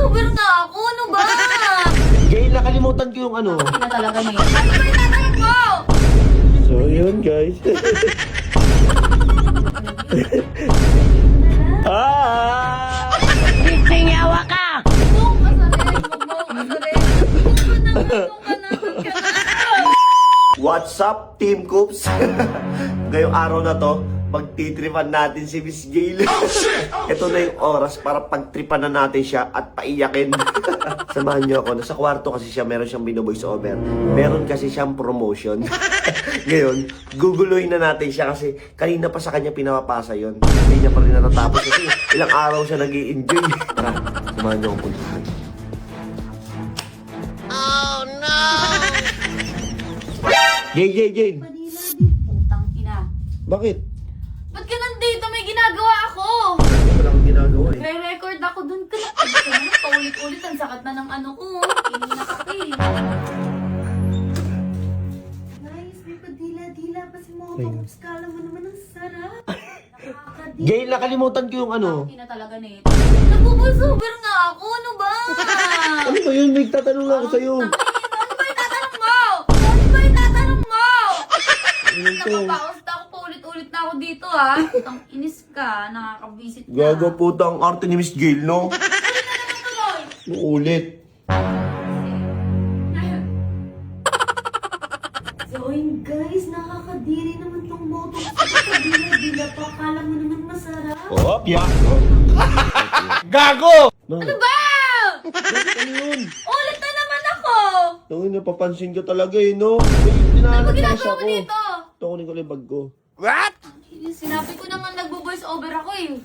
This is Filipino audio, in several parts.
Nagbo-sober nga ako. Ano ba? Gail, nakalimutan ko yung ano. Hindi na talaga niya. Ano ba yung tatanong mo? So, yun guys. Ah! Sinyawa ka! Buong ka sa rin. Buong ka sa rin. Buong ka na. What's up, Team Coops? Ngayong araw na to, magtitripan natin si Miss Gail. Ito na yung oras para pagtripan na natin siya at paiyakin. Samahan niyo ako. Nasa kwarto kasi siya, meron siyang bino-voice over. Meron kasi siyang promotion. Ngayon, guguloy na natin siya kasi kanina pa sa kanya pinapapasa yon. Hindi niya pa rin natatapos kasi ilang araw siya nag-i-enjoy. Tara, samahan niyo akong puntahan. Oh no! Gail. Putang ina. Bakit? Ba't ka nandito? May ginagawa ako. Wala akong ginagawa eh. Re-record ako dun ka na. Paulit-ulit. Ang sakit na ng ano ko. Kinina ka pa eh. Guys, may padila-dila pa si Moto. Kala mo naman ang sarap. Nakakadila. Gail, nakalimutan ko yung ano. Ina talaga na ito. Nagbo-sober nga ako. Ano ba? Ano ba yun? May tatanong lang ako sa'yo. Ano ba yung tatanong mo? Ano ba yung tatanong mo? Ano to? Napapaos na ako. Paulit-ulit na ako dito ha. Ang inis ka. Nakakabisit na. Gago puta ang arte ni Miss Gail, no? Tuloy. Uulit. So yun guys, nakakadiri naman tong moto. Kadila-dila pa. Akala mo naman masarap. Oh, yeah. Gago! Ano ba? Ano yun? Ulit na naman ako. Tangin, napapansin ka talaga eh, no? Ano ba Tinahanap na kasi ginagawa mo ako. dito? Ito, kunin ko lang yung bag ko. What? Sinabi ko naman nagbo-voice over ako eh.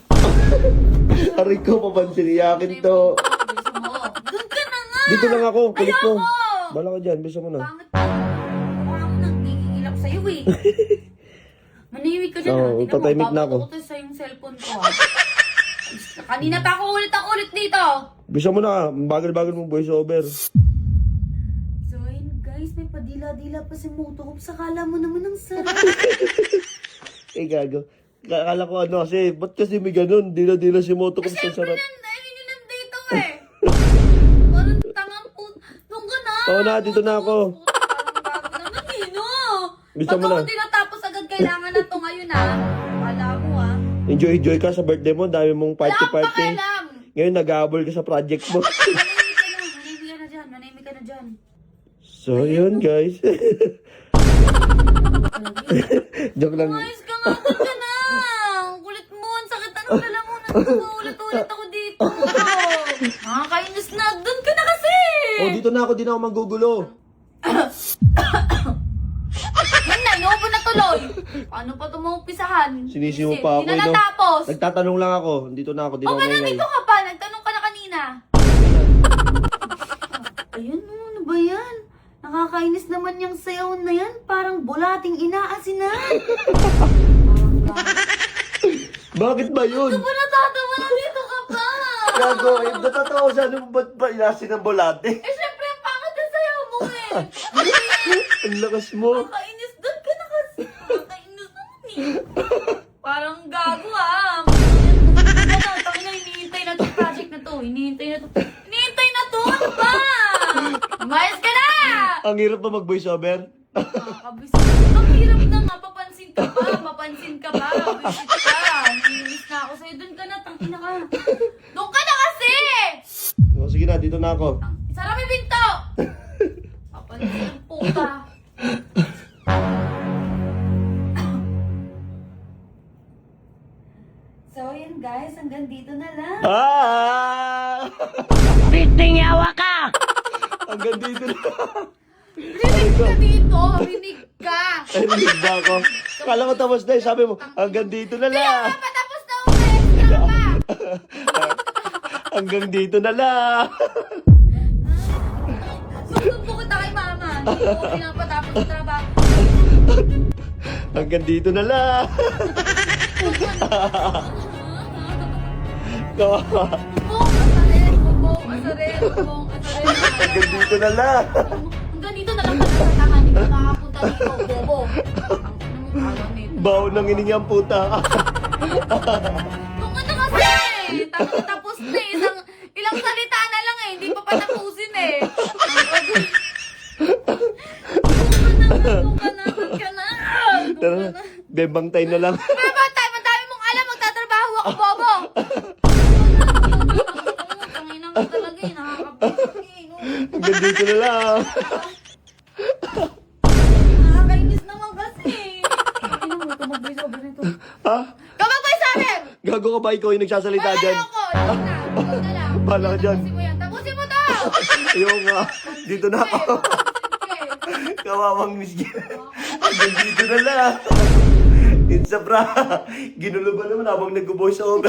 Aray ko, papansin iyakin to. Doon ka na nga. Dito lang ako, kulit mo. Ayoko. Bala ka dyan, bisa mo na. Pangit ka. Mukha mo nang nangingilap sa'yo eh. Manihimik ka dyan Oo, ha. Tingnan mo, tatahimik na ako. babato ko sa yung cellphone ko ha. Kanina pa ako ulit dito. Bisa mo na, bagal-bagal mong voice over. So ayun guys, may padila-dila pa si Moto. Sakala mo naman ang sarap. Eh, gago. Akala ko ano kasi, ba't kasi may ganun? Dila-dila si Moto kung sa sarap. Ayun yun nandito eh. Parang tangang po. Doon ka na. Oo na, dito na ako. Parang bago naman eh, no? Bisa mo Pag na. ako tinatapos agad kailangan na to ngayon ha. Kala mo ha. Enjoy ka sa birthday mo, dami mong Wala akong party-party. pakialam. Ngayon, nag-aabol ka sa project mo. Manahimik ka na dyan. So, yun guys. Joke lang. Umayos ka nga, doon ka na. Ang kulit mo, ang sakit na ng lalamunan ko. Ulit-ulit ako dito. Nakakainis na, doon ka na kasi. Oh, dito na ako, di na ako magugulo. Yan na, inuubo na tuloy. Paano pa ito maumpisahan? Sinisi mo pa ako, Hindi na no? natapos. Nagtatanong lang ako. Dito na ako, di na O ako ba maingay. nandito ka pa? Nagtanong ka na kanina. Ayun, ano ba yan? Nakakainis naman yung sayaw na yan. Parang bulating inaasinan. Bakit ba yun? Ano ba natatawa? Nandito ka pa? Gago, eh, natatawa siya. Ano ba't ba inasin ng bolate? Eh, syempre, ang pangit ang sayaw mo eh. Ang lakas mo. Nakakainis doon ka na kasi. Nakakainis naman eh. Parang gago ah. Tangina, hinihintay na to project na to. Hinihintay na to. Hinihintay na to. Ano ba? Umayos ka na! Ang hirap ba mag-voice over? Nakakabis. Ang hirap na nga. Papansin ka pa. Mapansin ka pa. Visit ka. Naiinis na ako sa'yo. Doon ka na. Tangina ka. Doon ka na kasi! Oh, sige na, dito na ako. Sarap yung pinto! Papansin ang puta. So yun guys, hanggang dito na lang. Ah! Sinyawa ka! Hanggang dito na. Rinig ka dito! Rinig ka! Ay, rinig ba ako? Kala ko tapos na eh. Sabi mo, hanggang dito na lang. Patapos na ulit! Sino pa? Hanggang dito na lang. Susumpo kita kay mama. Hindi ko pinapatapos yung trabaho. Hanggang dito na lang. Kawawa. Bubong ka rin. Hanggang dito na lang. Hanggang dito na lang ka nagtataka. Hindi ka nakapunta dito, bobo. Ang alam nito. Baon ng ininyang puta. Kung ano kasi! Tapos na eh. Ilang salita na lang Bembang time na lang. Pero ba tayo, madami mong alam, magtatrabaho ako, bobo! Tangina ka talaga eh, nakakabuti eh. Hanggang dito na lang. Nakakainis naman kasi. Tingnan mo, tumagboy sa nito. Ha? Tumagboy sa amin! Gago ka ba? Ikaw yung nagsasalita dyan. Ayoko, ayoko na. Ikaw na lang. Bahala ka dyan. Tapusin mo yan. Tapusin mo to! Ayaw nga. Dito na ako. Kawawang Miss Gail. Hanggang dito na lang. Insa bra. Ginulo ba naman habang nag-voice over.